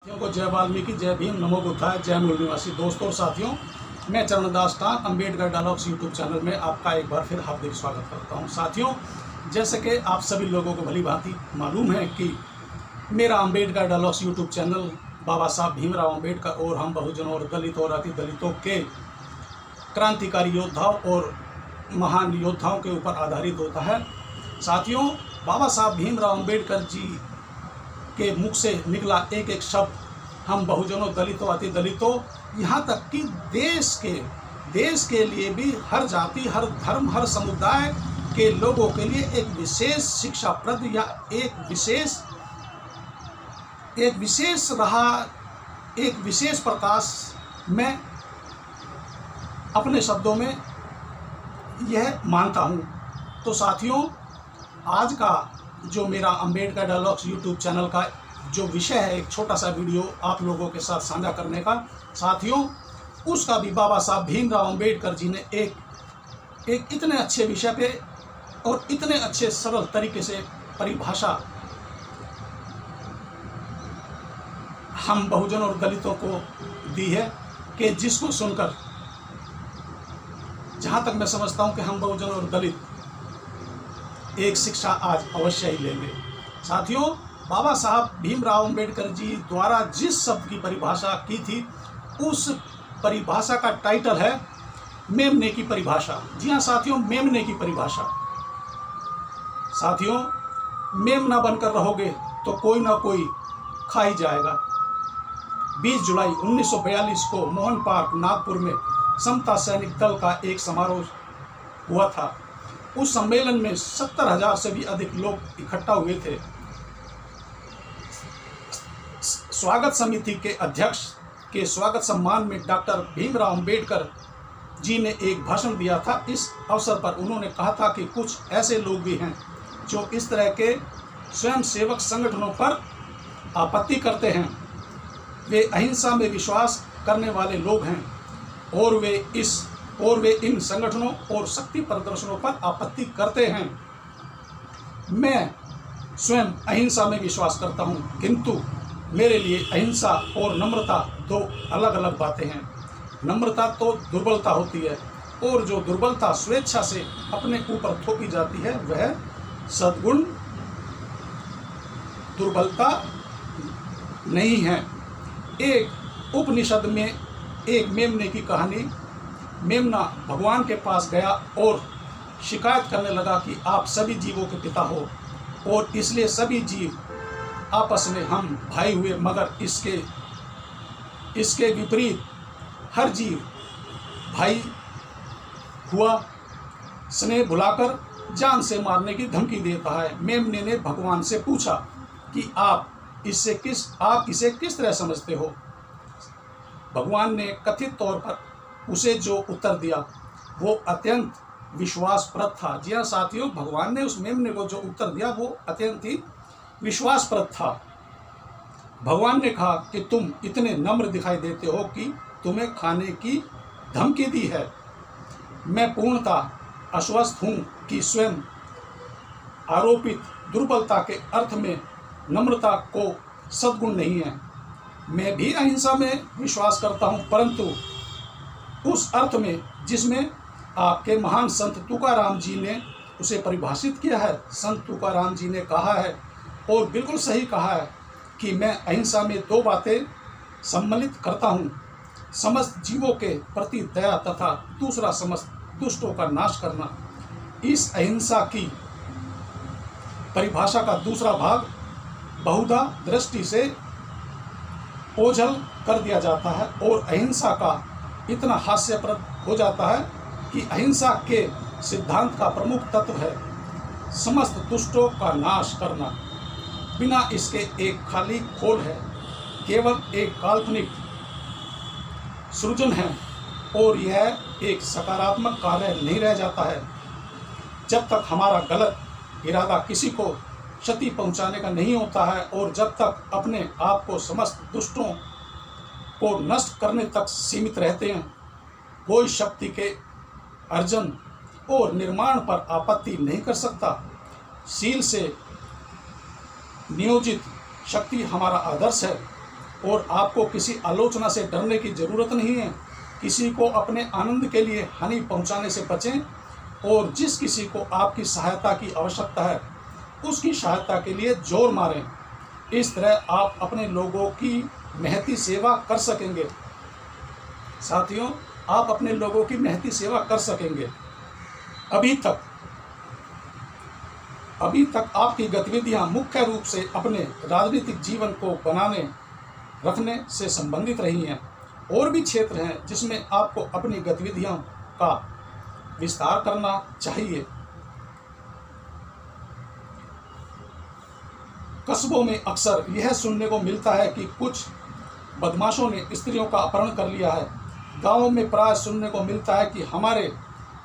साथियों को जय वाल्मीकि, जय भीम, नमो बुद्धाय, जय मूल निवासी। दोस्तों और साथियों, मैं चरणदास टान अम्बेडकर डायलॉग्स यूट्यूब चैनल में आपका एक बार फिर हार्दिक स्वागत करता हूं। साथियों, जैसे कि आप सभी लोगों को भली भांति मालूम है कि मेरा अम्बेडकर डायलॉग्स यूट्यूब चैनल बाबा साहब भीमराव अम्बेडकर और हम बहुजनों और दलित और अति दलितों के क्रांतिकारी योद्धाओं और महान योद्धाओं के ऊपर आधारित होता है। साथियों, बाबा साहब भीमराव अम्बेडकर जी के मुख से निकला एक एक शब्द हम बहुजनों, दलितों, अति दलितों, यहाँ तक कि देश के लिए भी हर जाति, हर धर्म, हर समुदाय के लोगों के लिए एक विशेष शिक्षाप्रद या एक विशेष प्रकाश मैं अपने शब्दों में यह मानता हूँ। तो साथियों, आज का जो मेरा अम्बेडकर डायलॉग्स यूट्यूब चैनल का जो विषय है, एक छोटा सा वीडियो आप लोगों के साथ साझा करने का, साथियों, उसका भी बाबा साहब भीमराव अम्बेडकर जी ने एक इतने अच्छे विषय पे और इतने अच्छे सरल तरीके से परिभाषा हम बहुजन और दलितों को दी है कि जिसको सुनकर जहाँ तक मैं समझता हूँ कि हम बहुजन और दलित एक शिक्षा आज अवश्य ही लेंगे। साथियों, बाबा साहब भीमराव अम्बेडकर जी द्वारा जिस शब्द की परिभाषा की थी, उस परिभाषा का टाइटल है मेमने की परिभाषा। जी हाँ साथियों, मेमने की परिभाषा। साथियों, मेमना बनकर रहोगे तो कोई ना कोई खा ही जाएगा। 20 जुलाई 1942 को मोहन पार्क नागपुर में समता सैनिक दल का एक समारोह हुआ था। उस सम्मेलन में 70,000 से भी अधिक लोग इकट्ठा हुए थे। स्वागत समिति के अध्यक्ष के स्वागत सम्मान में डॉक्टर भीमराव अम्बेडकर जी ने एक भाषण दिया था। इस अवसर पर उन्होंने कहा था कि कुछ ऐसे लोग भी हैं जो इस तरह के स्वयंसेवक संगठनों पर आपत्ति करते हैं। वे अहिंसा में विश्वास करने वाले लोग हैं और वे इन संगठनों और शक्ति प्रदर्शनों पर आपत्ति करते हैं। मैं स्वयं अहिंसा में विश्वास करता हूं, किंतु मेरे लिए अहिंसा और नम्रता दो अलग अलग बातें हैं। नम्रता तो दुर्बलता होती है और जो दुर्बलता स्वेच्छा से अपने ऊपर थोपी जाती है वह सद्गुण दुर्बलता नहीं है। एक उपनिषद में एक मेमने की कहानी। मेमना भगवान के पास गया और शिकायत करने लगा कि आप सभी जीवों के पिता हो और इसलिए सभी जीव आपस में हम भाई हुए, मगर इसके विपरीत हर जीव भाई हुआ स्नेह भुलाकर जान से मारने की धमकी देता है। मेमने ने भगवान से पूछा कि आप इसे किस तरह समझते हो। भगवान ने कथित तौर पर उसे जो उत्तर दिया वो अत्यंत विश्वासप्रद था। जी हाँ साथियों, भगवान ने उस मेमने को जो उत्तर दिया वो अत्यंत ही विश्वासप्रद था। भगवान ने कहा कि तुम इतने नम्र दिखाई देते हो कि तुम्हें खाने की धमकी दी है। मैं पूर्णतः आश्वस्त हूँ कि स्वयं आरोपित दुर्बलता के अर्थ में नम्रता को सद्गुण नहीं है। मैं भी अहिंसा में विश्वास करता हूँ, परंतु उस अर्थ में जिसमें आपके महान संत तुकाराम जी ने उसे परिभाषित किया है। संत तुकाराम जी ने कहा है और बिल्कुल सही कहा है कि मैं अहिंसा में दो बातें सम्मिलित करता हूँ, समस्त जीवों के प्रति दया तथा दूसरा समस्त दुष्टों का नाश करना। इस अहिंसा की परिभाषा का दूसरा भाग बहुधा दृष्टि से ओझल कर दिया जाता है और अहिंसा का इतना हास्यप्रद हो जाता है कि अहिंसा के सिद्धांत का प्रमुख तत्व है समस्त दुष्टों का नाश करना। बिना इसके एक खाली खोल है, केवल एक काल्पनिक सृजन है और यह एक सकारात्मक कार्य नहीं रह जाता है। जब तक हमारा गलत इरादा किसी को क्षति पहुंचाने का नहीं होता है और जब तक अपने आप को समस्त दुष्टों को नष्ट करने तक सीमित रहते हैं, कोई शक्ति के अर्जन और निर्माण पर आपत्ति नहीं कर सकता। शील से नियोजित शक्ति हमारा आदर्श है और आपको किसी आलोचना से डरने की ज़रूरत नहीं है। किसी को अपने आनंद के लिए हानि पहुंचाने से बचें और जिस किसी को आपकी सहायता की आवश्यकता है उसकी सहायता के लिए जोर मारें। इस तरह आप अपने लोगों की महती सेवा कर सकेंगे। साथियों, आप अपने लोगों की महती सेवा कर सकेंगे। अभी तक आपकी गतिविधियां मुख्य रूप से अपने राजनीतिक जीवन को बनाने रखने से संबंधित रही हैं। और भी क्षेत्र हैं जिसमें आपको अपनी गतिविधियों का विस्तार करना चाहिए। कस्बों में अक्सर यह सुनने को मिलता है कि कुछ बदमाशों ने स्त्रियों का अपहरण कर लिया है। गांवों में प्राय सुनने को मिलता है कि हमारे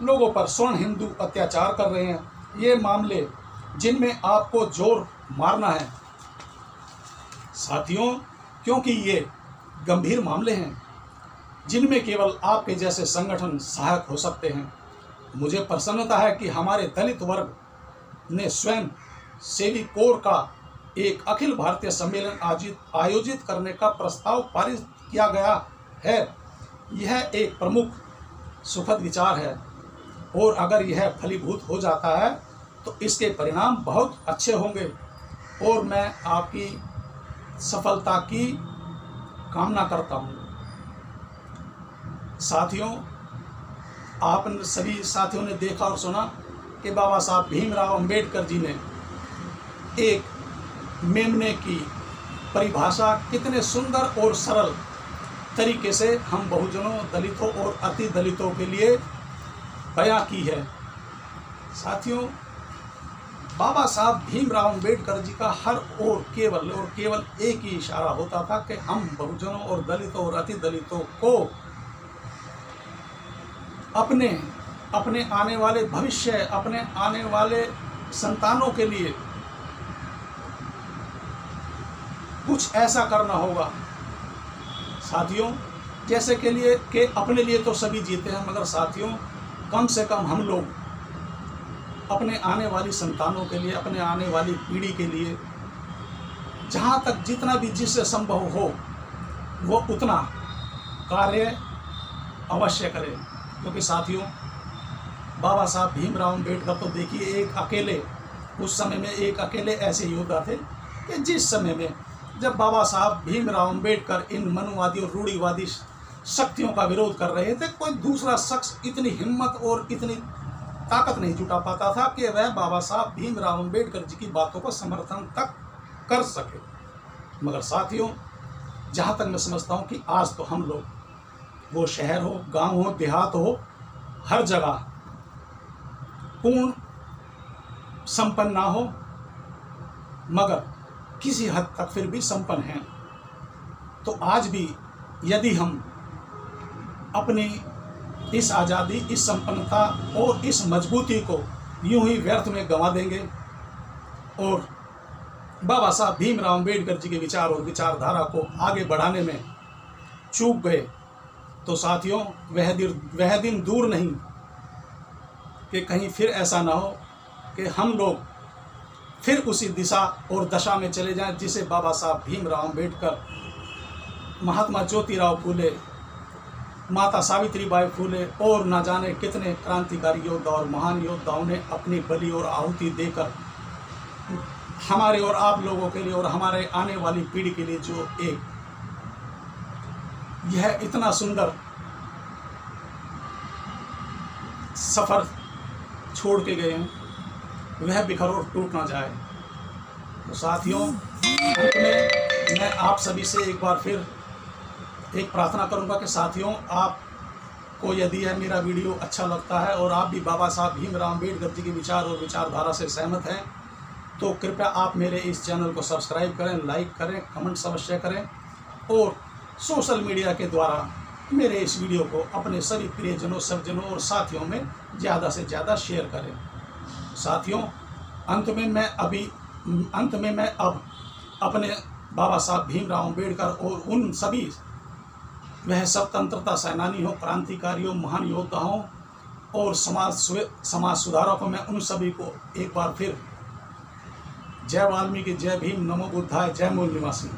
लोगों पर स्वर्ण हिंदू अत्याचार कर रहे हैं। ये मामले जिनमें आपको जोर मारना है साथियों, क्योंकि ये गंभीर मामले हैं जिनमें केवल आपके जैसे संगठन सहायक हो सकते हैं। मुझे प्रसन्नता है कि हमारे दलित वर्ग ने स्वयं सेवी कोर का एक अखिल भारतीय सम्मेलन आयोजित करने का प्रस्ताव पारित किया गया है। यह एक प्रमुख सुखद विचार है और अगर यह फलीभूत हो जाता है तो इसके परिणाम बहुत अच्छे होंगे और मैं आपकी सफलता की कामना करता हूँ। साथियों, आप सभी साथियों ने देखा और सुना कि बाबा साहब भीमराव अंबेडकर जी ने एक मेमने की परिभाषा कितने सुंदर और सरल तरीके से हम बहुजनों, दलितों और अति दलितों के लिए बयां की है। साथियों, बाबा साहब भीमराव अंबेडकर जी का हर और केवल एक ही इशारा होता था कि हम बहुजनों और दलितों और अति दलितों को अपने आने वाले भविष्य, अपने आने वाले संतानों के लिए कुछ ऐसा करना होगा। साथियों, जैसे कि अपने लिए तो सभी जीते हैं, मगर साथियों कम से कम हम लोग अपने आने वाली संतानों के लिए, अपने आने वाली पीढ़ी के लिए जहाँ तक जितना भी जिससे संभव हो वो उतना कार्य अवश्य करें। क्योंकि साथियों, बाबा साहब भीमराव अंबेडकर तो देखिए एक अकेले, उस समय में एक अकेले ऐसे योद्धा थे कि जिस समय में जब बाबा साहब भीमराव अंबेडकर इन मनुवादी और रूढ़िवादी शक्तियों का विरोध कर रहे थे, कोई दूसरा शख्स इतनी हिम्मत और इतनी ताकत नहीं जुटा पाता था कि वह बाबा साहब भीमराव अंबेडकर जी की बातों को समर्थन तक कर सके। मगर साथियों, जहाँ तक मैं समझता हूँ कि आज तो हम लोग, वो शहर हो, गांव हो, देहात हो, हर जगह पूर्ण संपन्न ना हो मगर किसी हद तक फिर भी संपन्न हैं। तो आज भी यदि हम अपनी इस आज़ादी, इस संपन्नता और इस मजबूती को यूं ही व्यर्थ में गंवा देंगे और बाबा साहब भीमराव अंबेडकर जी के विचार और विचारधारा को आगे बढ़ाने में चूक गए, तो साथियों वह दिन दूर नहीं कि कहीं फिर ऐसा ना हो कि हम लोग फिर उसी दिशा और दशा में चले जाएं जिसे बाबा साहब भीमराव अंबेडकर, महात्मा ज्योतिराव फूले, माता सावित्रीबाई फूले और न जाने कितने क्रांतिकारी योद्धा और महान योद्धाओं ने अपनी बलि और आहुति देकर हमारे और आप लोगों के लिए और हमारे आने वाली पीढ़ी के लिए जो एक यह इतना सुंदर सफ़र छोड़ के गए हैं, वह बिखर और टूट ना जाए। तो साथियों, अंत में मैं आप सभी से एक बार फिर एक प्रार्थना करूंगा कि साथियों, आपको यदि यह मेरा वीडियो अच्छा लगता है और आप भी बाबा साहब भीमराव अंबेडकर जी के विचार और विचारधारा से सहमत हैं, तो कृपया आप मेरे इस चैनल को सब्सक्राइब करें, लाइक करें, कमेंट्स अवश्य करें और सोशल मीडिया के द्वारा मेरे इस वीडियो को अपने सभी प्रियजनों, सज्जनों और साथियों में ज़्यादा से ज़्यादा शेयर करें। साथियों, अंत में मैं अब अपने बाबा साहब भीमराव अंबेडकर और उन सभी वह स्वतंत्रता सेनानी हो, क्रांतिकारी हो, महान योद्धा हो और समाज सुधारकों में उन सभी को एक बार फिर जय वाल्मीकि, जय भीम, नमो बुद्धाय, जय मूल निवासी।